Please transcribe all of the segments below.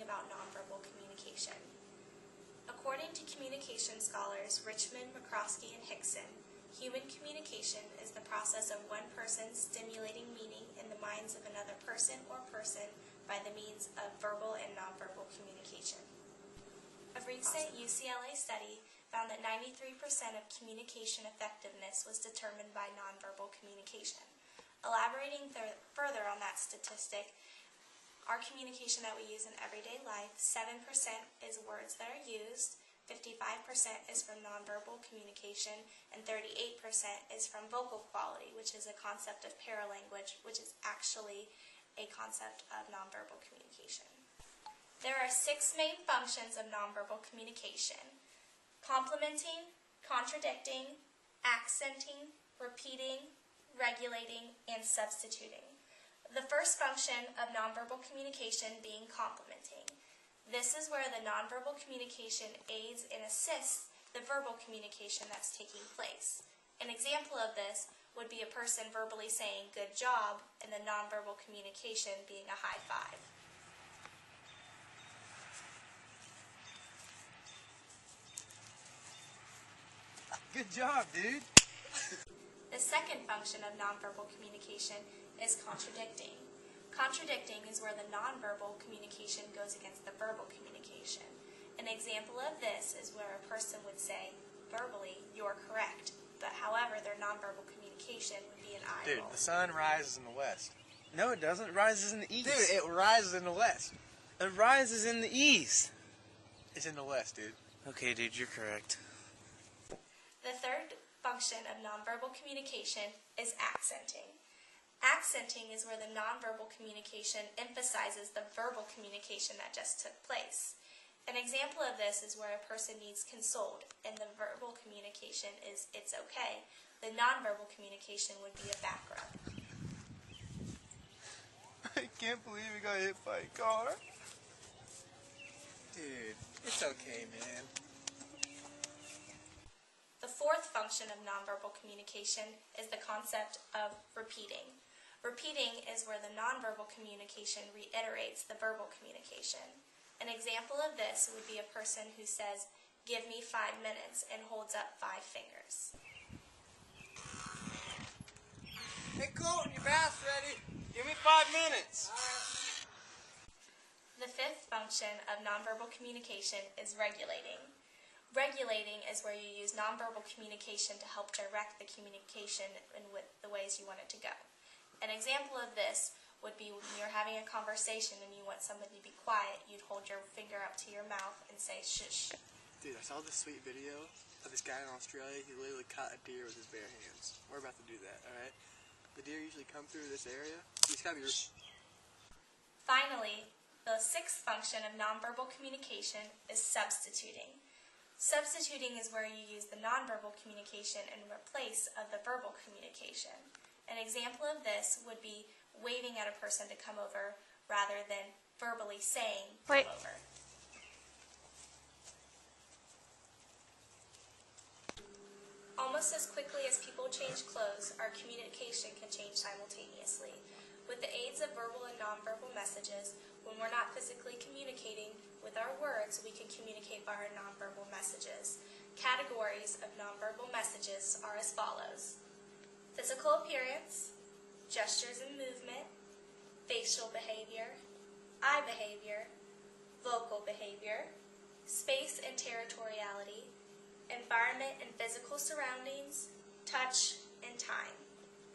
about nonverbal communication. According to communication scholars Richmond, McCroskey, and Hickson, human communication is the process of one person stimulating meaning in the minds of another person or person by the means of verbal and nonverbal communication. A recent UCLA study found that 93% of communication effectiveness was determined by nonverbal communication. Elaborating further on that statistic, our communication that we use in everyday life, 7% is words that are used, 55% is from nonverbal communication, and 38% is from vocal quality, which is a concept of paralanguage, which is actually a concept of nonverbal communication. There are 6 main functions of nonverbal communication: complementing, contradicting, accenting, repeating, regulating, and substituting. The first function of nonverbal communication being complementing. This is where the nonverbal communication aids and assists the verbal communication that's taking place. An example of this would be a person verbally saying "good job" and the nonverbal communication being a high five. Good job, dude. The second function of nonverbal communication is contradicting. Contradicting is where the nonverbal communication goes against the verbal communication. An example of this is where a person would say, verbally, "you're correct," but however their nonverbal communication would be an eye roll. Dude, the sun rises in the west. No, it doesn't. It rises in the east. Dude, it rises in the west. It rises in the east. It's in the west, dude. Okay, dude, you're correct. The third function of nonverbal communication is accenting. Accenting is where the nonverbal communication emphasizes the verbal communication that just took place. An example of this is where a person needs consoled, and the verbal communication is "it's okay." The nonverbal communication would be a back rub. I can't believe we got hit by a car. Dude, it's okay, man. The fourth function of nonverbal communication is the concept of repeating. Repeating is where the nonverbal communication reiterates the verbal communication. An example of this would be a person who says, "give me 5 minutes," and holds up 5 fingers. Hey, Colton, your bath's ready. Give me 5 minutes. The fifth function of nonverbal communication is regulating. Regulating is where you use nonverbal communication to help direct the communication in the ways you want it to go. An example of this would be when you're having a conversation and you want somebody to be quiet, you'd hold your finger up to your mouth and say "shush." Dude, I saw this sweet video of this guy in Australia. He literally caught a deer with his bare hands. We're about to do that, alright? The deer usually come through this area. You just gotta be... Finally, the sixth function of nonverbal communication is substituting. Substituting is where you use the nonverbal communication in place of the verbal communication. An example of this would be waving at a person to come over rather than verbally saying "come over." Almost as quickly as people change clothes, our communication can change simultaneously. With the aids of verbal and nonverbal messages, when we're not physically communicating with our words, we can communicate by our nonverbal messages. Categories of nonverbal messages are as follows: physical appearance, gestures and movement, facial behavior, eye behavior, vocal behavior, space and territoriality, environment and physical surroundings, touch, and time.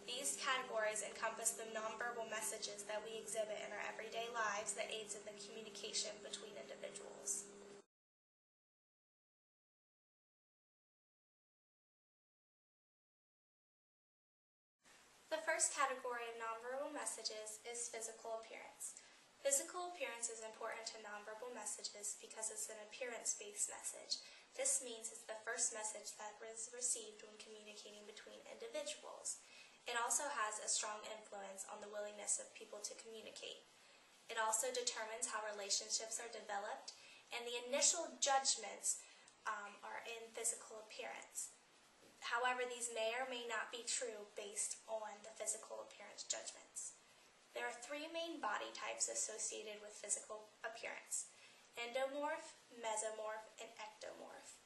These categories encompass the nonverbal messages that we exhibit in our everyday lives that aids in the communication between individuals. The first category of nonverbal messages is physical appearance. Physical appearance is important to nonverbal messages because it's an appearance-based message. This means it's the first message that is received when communicating between individuals. It also has a strong influence on the willingness of people to communicate. It also determines how relationships are developed, and the initial judgments are in physical appearance. However, these may or may not be true based on the physical appearance judgments. There are 3 main body types associated with physical appearance. endomorph, mesomorph, and ectomorph.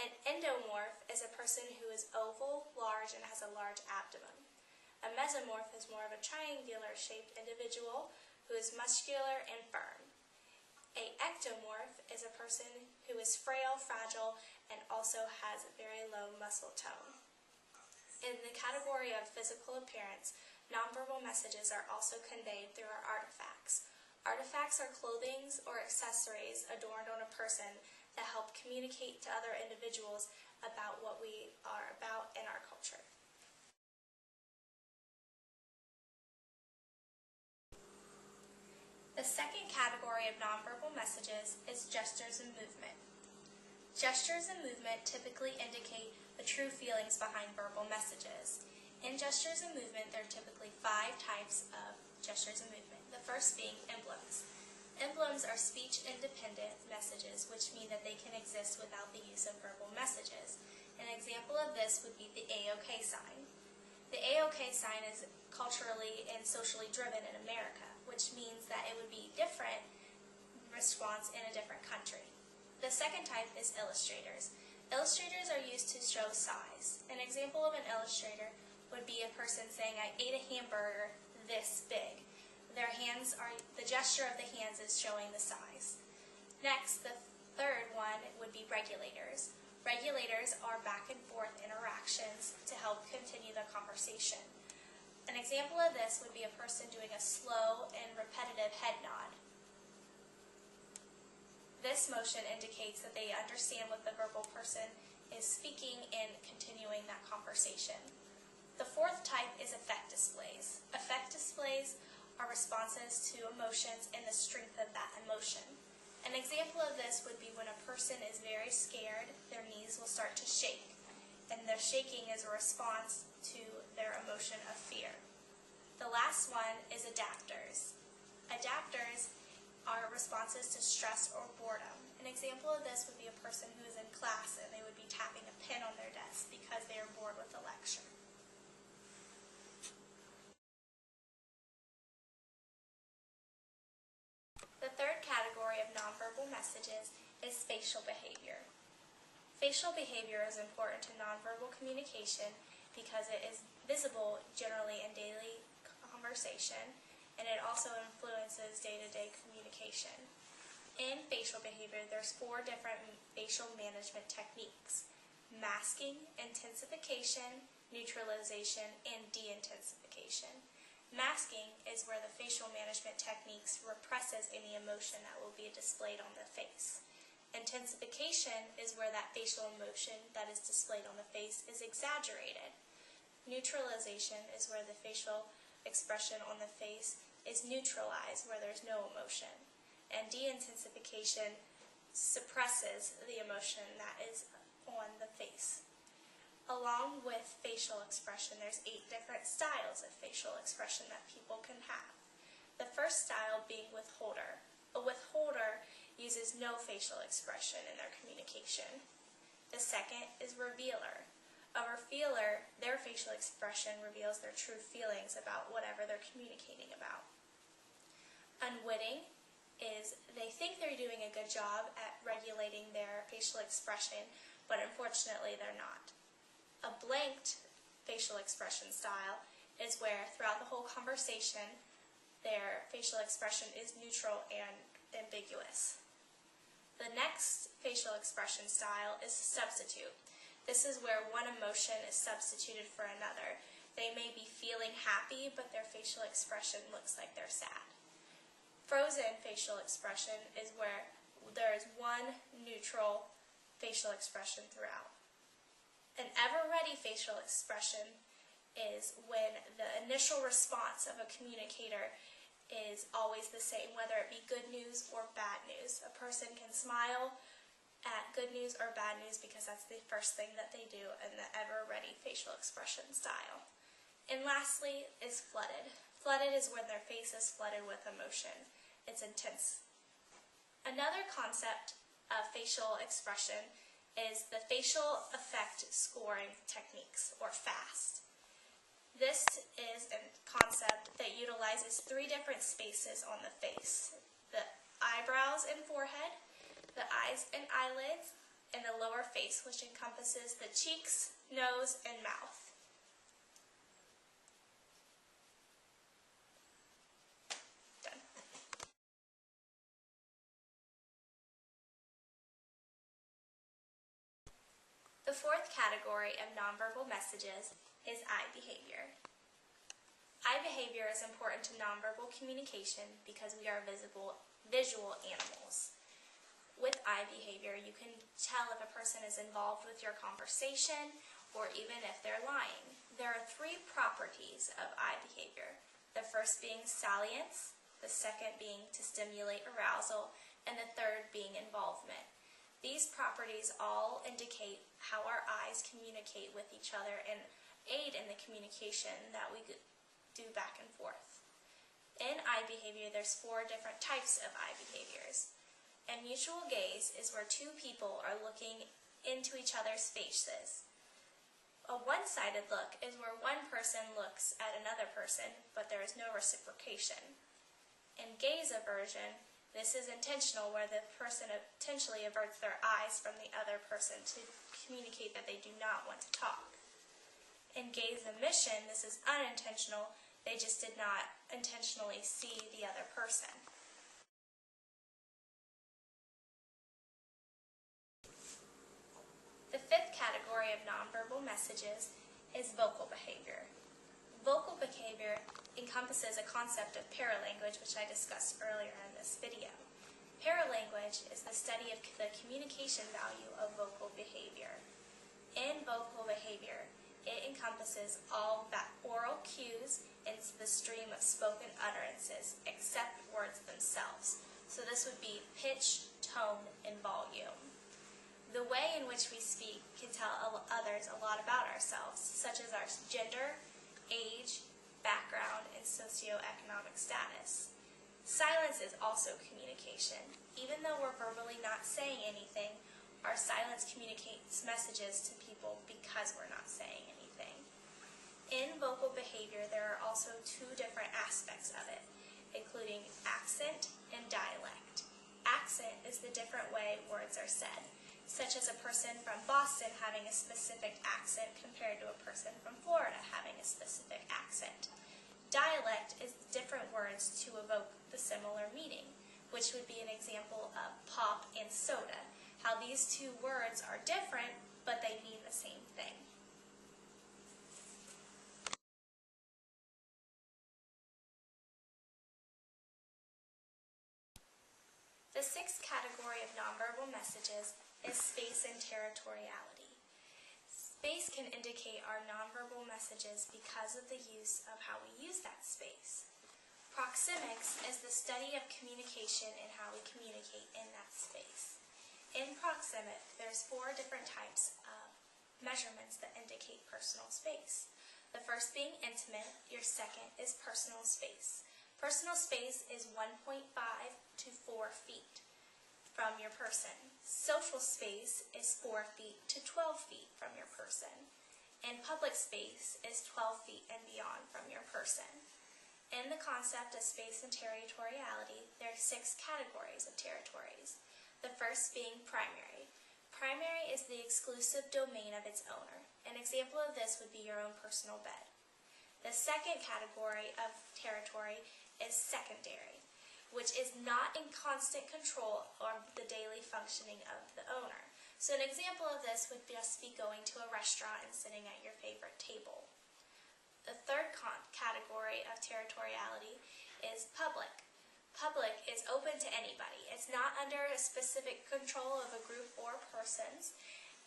An endomorph is a person who is oval, large, and has a large abdomen. A mesomorph is more of a triangular-shaped individual who is muscular and firm. A ectomorph is a person who is frail, fragile, and also has a very low muscle tone. In the category of physical appearance, nonverbal messages are also conveyed through our artifacts. Artifacts are clothing or accessories adorned on a person that help communicate to other individuals about what we are about in our culture. The second category of nonverbal messages is gestures and movement. Gestures and movement typically indicate the true feelings behind verbal messages. In gestures and movement, there are typically 5 types of gestures and movement, the first being emblems. Emblems are speech-independent messages, which mean that they can exist without the use of verbal messages. An example of this would be the A-OK sign. The A-OK sign is culturally and socially driven in America, which means that it would be different response in a different country. The second type is illustrators. Illustrators are used to show size. An example of an illustrator would be a person saying, "I ate a hamburger this big." The gesture of the hands is showing the size. Next, the third one would be regulators. Regulators are back and forth interactions to help continue the conversation. An example of this would be a person doing a slow and repetitive head nod. This motion indicates that they understand what the verbal person is speaking and continuing that conversation. The fourth type is affect displays. Affect displays are responses to emotions and the strength of that emotion. An example of this would be when a person is very scared, their knees will start to shake, and their shaking is a response to their emotion of fear. The last one is adapters. Adapters are responses to stress or boredom. An example of this would be a person who is in class and they would be tapping a pen on their desk because they are bored with the lecture. The third category of nonverbal messages is facial behavior. Facial behavior is important to nonverbal communication because it is visible generally in daily conversation, and it also influences day-to-day communication. In facial behavior, there's 4 different facial management techniques: masking, intensification, neutralization, and de-intensification. Masking is where the facial management techniques represses any emotion that will be displayed on the face. Intensification is where that facial emotion that is displayed on the face is exaggerated. Neutralization is where the facial expression on the face is neutralized, where there's no emotion. And de-intensification suppresses the emotion that is on the face. Along with facial expression, there's 8 different styles of facial expression that people can have. The first style being withholder. A withholder uses no facial expression in their communication. The second is revealer. A revealer, their facial expression reveals their true feelings about whatever they're communicating about. Unwitting is they think they're doing a good job at regulating their facial expression, but unfortunately they're not. A blanked facial expression style is where throughout the whole conversation their facial expression is neutral and ambiguous. The next facial expression style is substitute. This is where one emotion is substituted for another. They may be feeling happy, but their facial expression looks like they're sad. Frozen facial expression is where there is one neutral facial expression throughout. An ever-ready facial expression is when the initial response of a communicator is always the same, whether it be good news or bad news. A person can smile at good news or bad news because that's the first thing that they do in the ever-ready facial expression style. And lastly is flooded. Flooded is when their face is flooded with emotion. It's intense. Another concept of facial expression is the facial effect scoring techniques, or FAST. This is a concept that utilizes 3 different spaces on the face. The eyebrows and forehead, the eyes and eyelids, and the lower face, which encompasses the cheeks, nose, and mouth. Done. The fourth category of nonverbal messages is eye behavior. Eye behavior is important to nonverbal communication because we are visual animals. With eye behavior, you can tell if a person is involved with your conversation or even if they're lying. There are three properties of eye behavior. The first being salience, the second being to stimulate arousal, and the third being involvement. These properties all indicate how our eyes communicate with each other and aid in the communication that we do back and forth. In eye behavior, there's 4 different types of eye behaviors. And mutual gaze is where two people are looking into each other's faces. A one-sided look is where one person looks at another person, but there is no reciprocation. In gaze aversion, this is intentional, where the person intentionally averts their eyes from the other person to communicate that they do not want to talk. In gaze omission, this is unintentional. They just did not intentionally see the other person. The fifth category of nonverbal messages is vocal behavior. Vocal behavior encompasses a concept of paralanguage, which I discussed earlier in this video. Paralanguage is the study of the communication value of vocal behavior. In vocal behavior, it encompasses all oral cues and the stream of spoken utterances, except words themselves. So this would be pitch, tone, and volume. The way in which we speak can tell others a lot about ourselves, such as our gender, age, background, and socioeconomic status. Silence is also communication. Even though we're verbally not saying anything, our silence communicates messages to people because we're not saying anything. In vocal behavior, there are also 2 different aspects of it, including accent and dialect. Accent is the different way words are said, such as a person from Boston having a specific accent compared to a person from Florida having a specific accent. Dialect is different words to evoke the similar meaning, which would be an example of pop and soda, how these 2 words are different, but they mean the same thing. The sixth category of nonverbal messages is space and territoriality. Space can indicate our nonverbal messages because of the use of how we use that space. Proxemics is the study of communication and how we communicate in that space. In proxemic, there's 4 different types of measurements that indicate personal space. The first being intimate, your second is personal space. Personal space is 1.5 to 4 feet from your person. Social space is 4 feet to 12 feet from your person. And public space is 12 feet and beyond from your person. In the concept of space and territoriality, there are 6 categories of territories. The first being primary. Primary is the exclusive domain of its owner. An example of this would be your own personal bed. The second category of territory is secondary, which is not in constant control of the daily functioning of the owner. So an example of this would just be going to a restaurant and sitting at your favorite table. The third category of territoriality is public. Public is open to anybody. It's not under a specific control of a group or persons,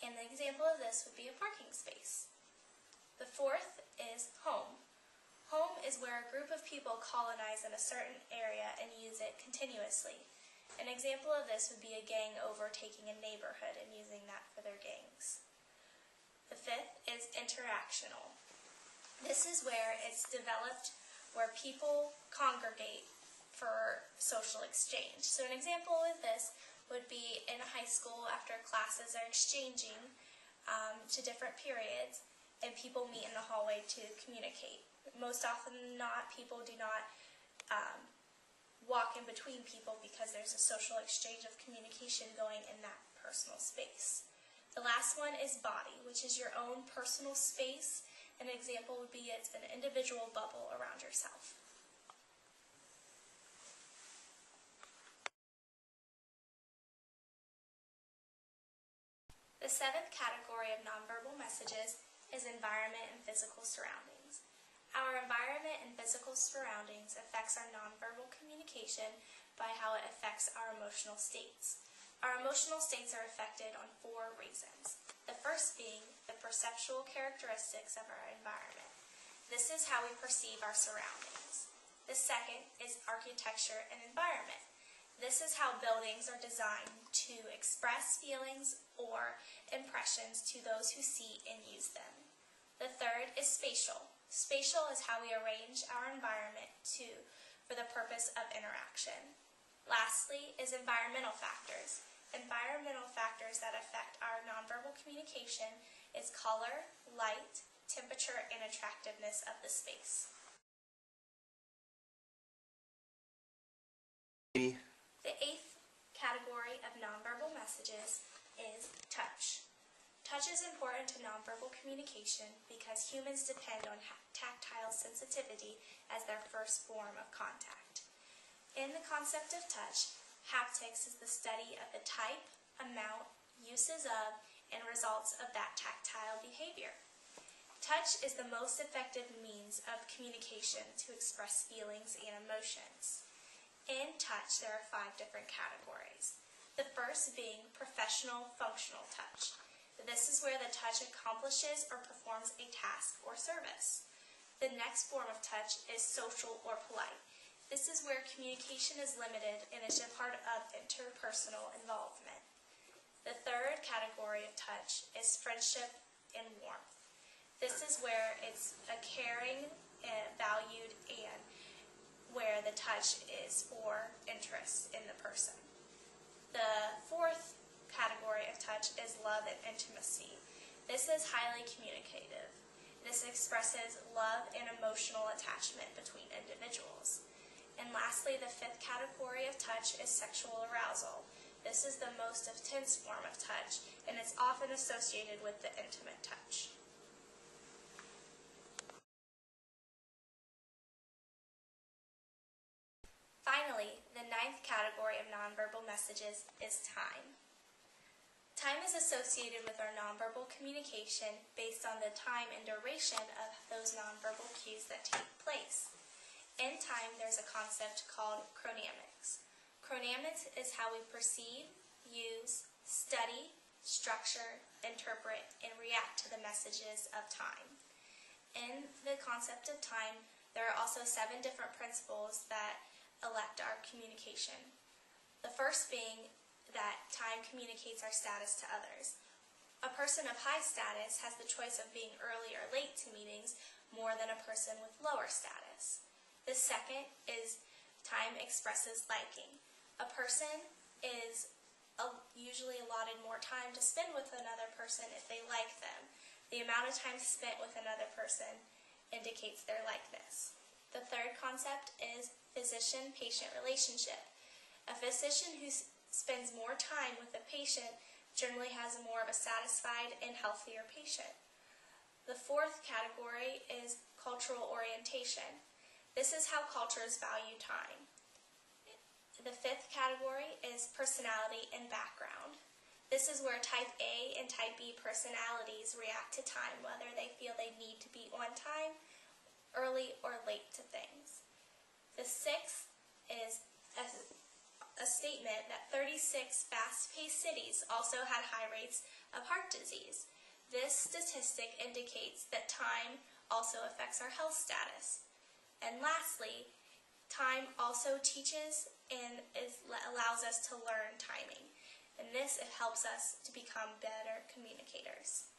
and the example of this would be a parking space. The fourth is home. Home is where a group of people colonize in a certain area and use it continuously. An example of this would be a gang overtaking a neighborhood and using that for their gangs. The fifth is interactional. This is where it's developed where people congregate for social exchange. So an example of this would be in a high school after classes are exchanging to different periods, and people meet in the hallway to communicate. Most often than not, people do not walk in between people because there's a social exchange of communication going in that personal space. The last one is body, which is your own personal space. An example would be it's an individual bubble around yourself. The seventh category of nonverbal messages is environment and physical surroundings. Our environment and physical surroundings affects our nonverbal communication by how it affects our emotional states. Our emotional states are affected on 4 reasons. The first being the perceptual characteristics of our environment. This is how we perceive our surroundings. The second is architecture and environment. This is how buildings are designed to express feelings or impressions to those who see and use them. The third is spatial. Spatial is how we arrange our environment for the purpose of interaction. Lastly is environmental factors. Environmental factors that affect our nonverbal communication is color, light, temperature, and attractiveness of the space. The eighth category of nonverbal messages is touch. Touch is important to nonverbal communication because humans depend on tactile sensitivity as their first form of contact. In the concept of touch, haptics is the study of the type, amount, uses of, and results of that tactile behavior. Touch is the most effective means of communication to express feelings and emotions. In touch, there are 5 different categories. The first being professional functional touch. This is where the touch accomplishes or performs a task or service. The next form of touch is social or polite. This is where communication is limited and is a part of interpersonal involvement. The third category of touch is friendship and warmth. This is where it's a caring, valued, and where the touch is for interest in the person. The fourth category of touch is love and intimacy. This is highly communicative. This expresses love and emotional attachment between individuals. And lastly, the fifth category of touch is sexual arousal. This is the most intense form of touch, and it's often associated with the intimate touch. Finally, the ninth category of nonverbal messages is time. Time is associated with our nonverbal communication based on the time and duration of those nonverbal cues that take place. In time, there's a concept called chronamics. Chronamics is how we perceive, use, study, structure, interpret, and react to the messages of time. In the concept of time, there are also 7 different principles that elect our communication. The first being that time communicates our status to others. A person of high status has the choice of being early or late to meetings more than a person with lower status. The second is time expresses liking. A person is usually allotted more time to spend with another person if they like them. The amount of time spent with another person indicates their likeness. The third concept is physician-patient relationship. A physician who spends more time with a patient generally has more of a satisfied and healthier patient. The fourth category is cultural orientation. This is how cultures value time. The fifth category is personality and background. This is where type A and type B personalities react to time, whether they feel they need to be on time, early, or late to things. The sixth is a statement that 36 fast-paced cities also had high rates of heart disease. This statistic indicates that time also affects our health status. And lastly, time also teaches and allows us to learn timing. And this helps us to become better communicators.